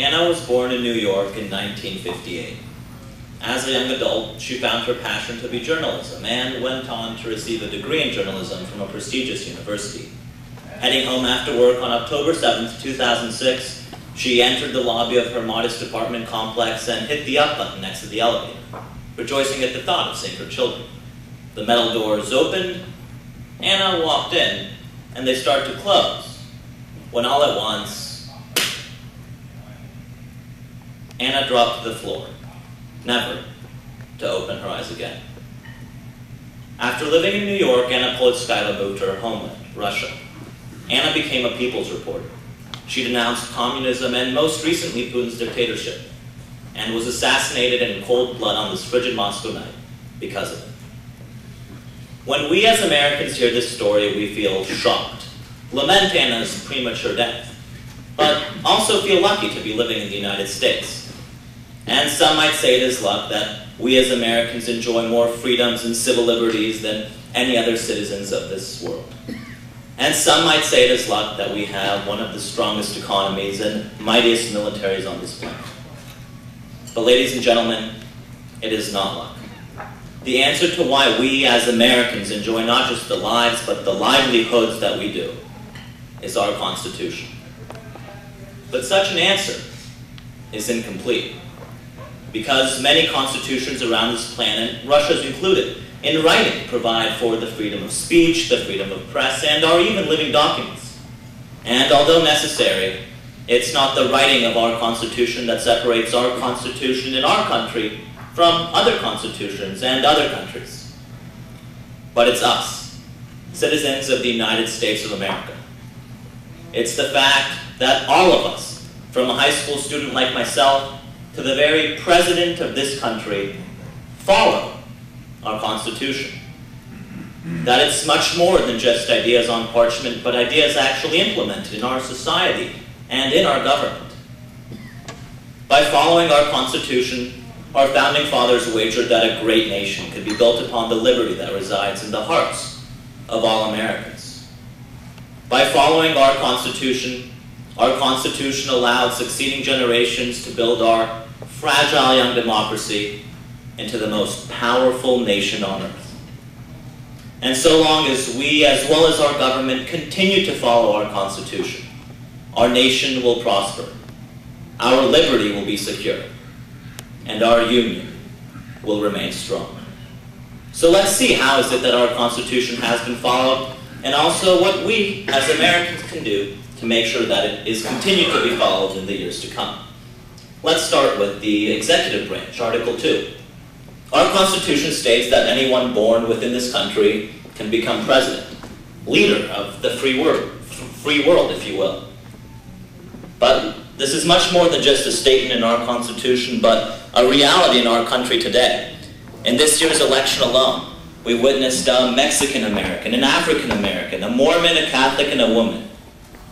Anna was born in New York in 1958. As a young adult, she found her passion to be journalism and went on to receive a degree in journalism from a prestigious university. Heading home after work on October 7th, 2006, she entered the lobby of her modest apartment complex and hit the up button next to the elevator, rejoicing at the thought of seeing her children. The metal doors opened, Anna walked in, and they started to close, when all at once, Anna dropped to the floor, never to open her eyes again. After living in New York, Anna Politskaya moved to her homeland, Russia. Anna became a people's reporter. She denounced communism and most recently Putin's dictatorship, and was assassinated in cold blood on this frigid Moscow night because of it. When we as Americans hear this story, we feel shocked, lament Anna's premature death, but also feel lucky to be living in the United States. And some might say it is luck that we as Americans enjoy more freedoms and civil liberties than any other citizens of this world. And some might say it is luck that we have one of the strongest economies and mightiest militaries on this planet. But ladies and gentlemen, it is not luck. The answer to why we as Americans enjoy not just the lives, but the livelihoods that we do, is our Constitution. But such an answer is incomplete, because many constitutions around this planet, Russia's included, in writing provide for the freedom of speech, the freedom of press, and are even living documents. And although necessary, it's not the writing of our Constitution that separates our Constitution in our country from other constitutions and other countries. But it's us, citizens of the United States of America. It's the fact that all of us, from a high school student like myself to the very president of this country, follow our Constitution. That it's much more than just ideas on parchment, but ideas actually implemented in our society and in our government. By following our Constitution, our founding fathers wagered that a great nation could be built upon the liberty that resides in the hearts of all Americans. By following our Constitution allowed succeeding generations to build our fragile young democracy into the most powerful nation on earth. And so long as we, as well as our government, continue to follow our Constitution, our nation will prosper, our liberty will be secure, and our union will remain strong. So let's see how is it that our Constitution has been followed, and also what we as Americans can do to make sure that it is continued to be followed in the years to come. Let's start with the executive branch, Article 2. Our Constitution states that anyone born within this country can become president, leader of the free world, if you will. But this is much more than just a statement in our Constitution, but a reality in our country today. In this year's election alone, we witnessed a Mexican-American, an African-American, a Mormon, a Catholic, and a woman,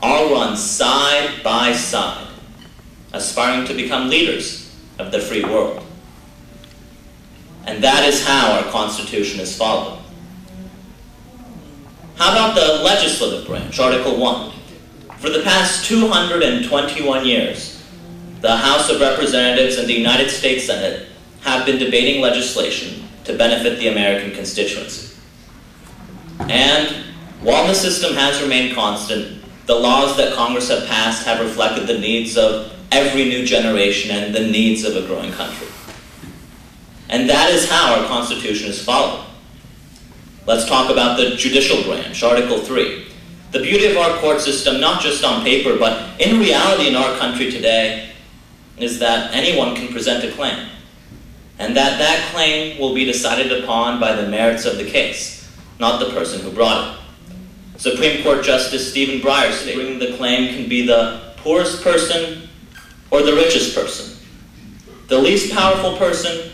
all run side by side, aspiring to become leaders of the free world. And that is how our Constitution is followed. How about the legislative branch, Article 1? For the past 221 years, the House of Representatives and the United States Senate have been debating legislation to benefit the American constituency. And while the system has remained constant, the laws that Congress have passed have reflected the needs of every new generation and the needs of a growing country. And that is how our Constitution is followed. Let's talk about the judicial branch, Article 3. The beauty of our court system, not just on paper, but in reality in our country today, is that anyone can present a claim. And that claim will be decided upon by the merits of the case, not the person who brought it. Supreme Court Justice Stephen Breyer stated, bringing the claim can be the poorest person or the richest person, the least powerful person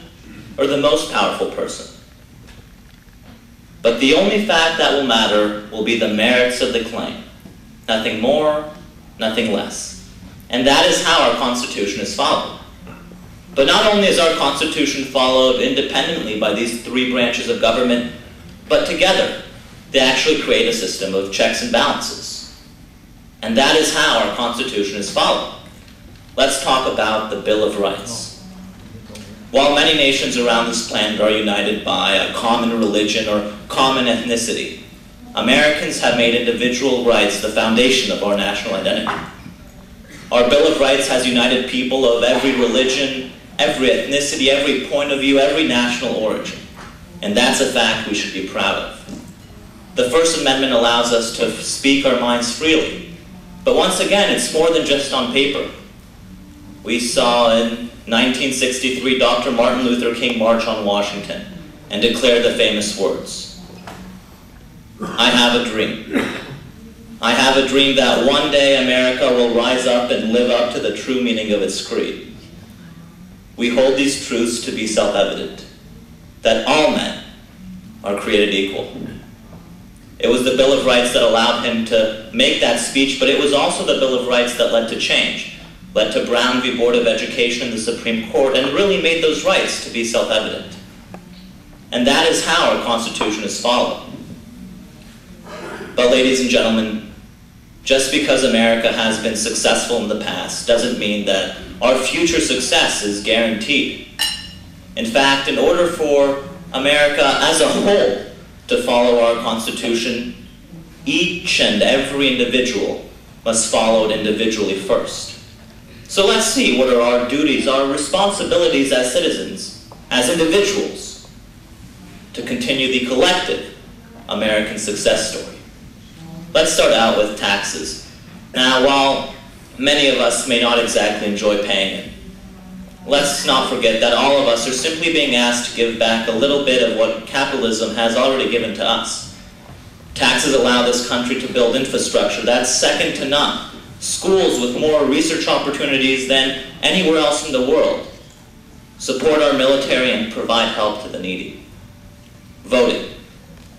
or the most powerful person. But the only fact that will matter will be the merits of the claim. Nothing more, nothing less. And that is how our Constitution is followed. But not only is our Constitution followed independently by these three branches of government, but together they actually create a system of checks and balances. And that is how our Constitution is followed. let's talk about the Bill of Rights. While many nations around this planet are united by a common religion or common ethnicity, Americans have made individual rights the foundation of our national identity. Our Bill of Rights has united people of every religion, every ethnicity, every point of view, every national origin. And that's a fact we should be proud of. The First Amendment allows us to speak our minds freely. But once again, it's more than just on paper. We saw in 1963 Dr. Martin Luther King march on Washington and declare the famous words, "I have a dream. I have a dream that one day America will rise up and live up to the true meaning of its creed. We hold these truths to be self-evident, that all men are created equal." It was the Bill of Rights that allowed him to make that speech, but it was also the Bill of Rights that led to change, led to Brown v. Board of Education in the Supreme Court, and really made those rights to be self-evident. And that is how our Constitution is followed. But ladies and gentlemen, just because America has been successful in the past doesn't mean that our future success is guaranteed. In fact, in order for America as a whole to follow our Constitution, each and every individual must follow it individually first. So let's see, what are our duties, our responsibilities as citizens, as individuals, to continue the collective American success story. Let's start out with taxes. Now, while many of us may not exactly enjoy paying it, let's not forget that all of us are simply being asked to give back a little bit of what capitalism has already given to us. Taxes allow this country to build infrastructure that's second to none, schools with more research opportunities than anywhere else in the world, support our military, and provide help to the needy. Voting.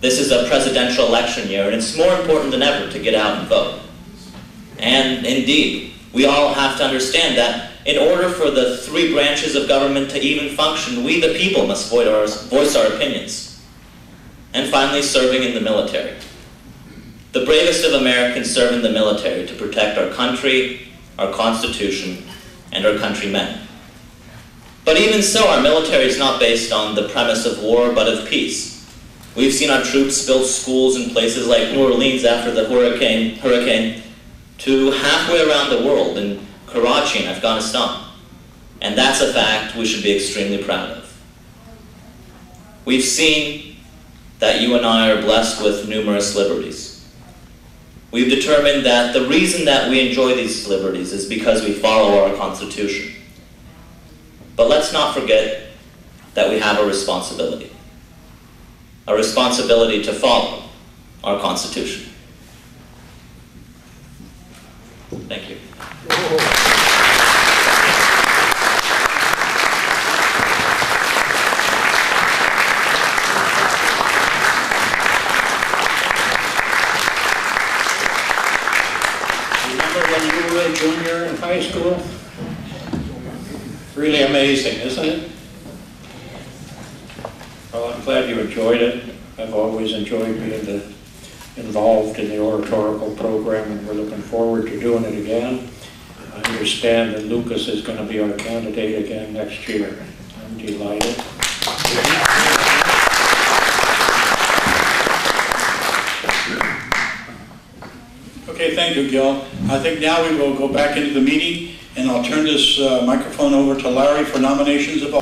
This is a presidential election year, and it's more important than ever to get out and vote. And indeed, we all have to understand that in order for the three branches of government to even function, we the people must voice our opinions. And finally, serving in the military. The bravest of Americans serve in the military to protect our country, our Constitution, and our countrymen. But even so, our military is not based on the premise of war, but of peace. We've seen our troops build schools in places like New Orleans after the hurricane, to halfway around the world in Karachi in Afghanistan. And that's a fact we should be extremely proud of. We've seen that you and I are blessed with numerous liberties. We've determined that the reason that we enjoy these liberties is because we follow our Constitution. But let's not forget that we have a responsibility. A responsibility to follow our Constitution. Thank you. Remember when you were a junior in high school? Really amazing, isn't it? Well, I'm glad you enjoyed it. I've always enjoyed being involved in the oratorical program, and we're looking forward to doing it again. I understand that Lucas is going to be our candidate again next year. I'm delighted. Okay, thank you, Gil. I think now we will go back into the meeting, and I'll turn this microphone over to Larry for nominations of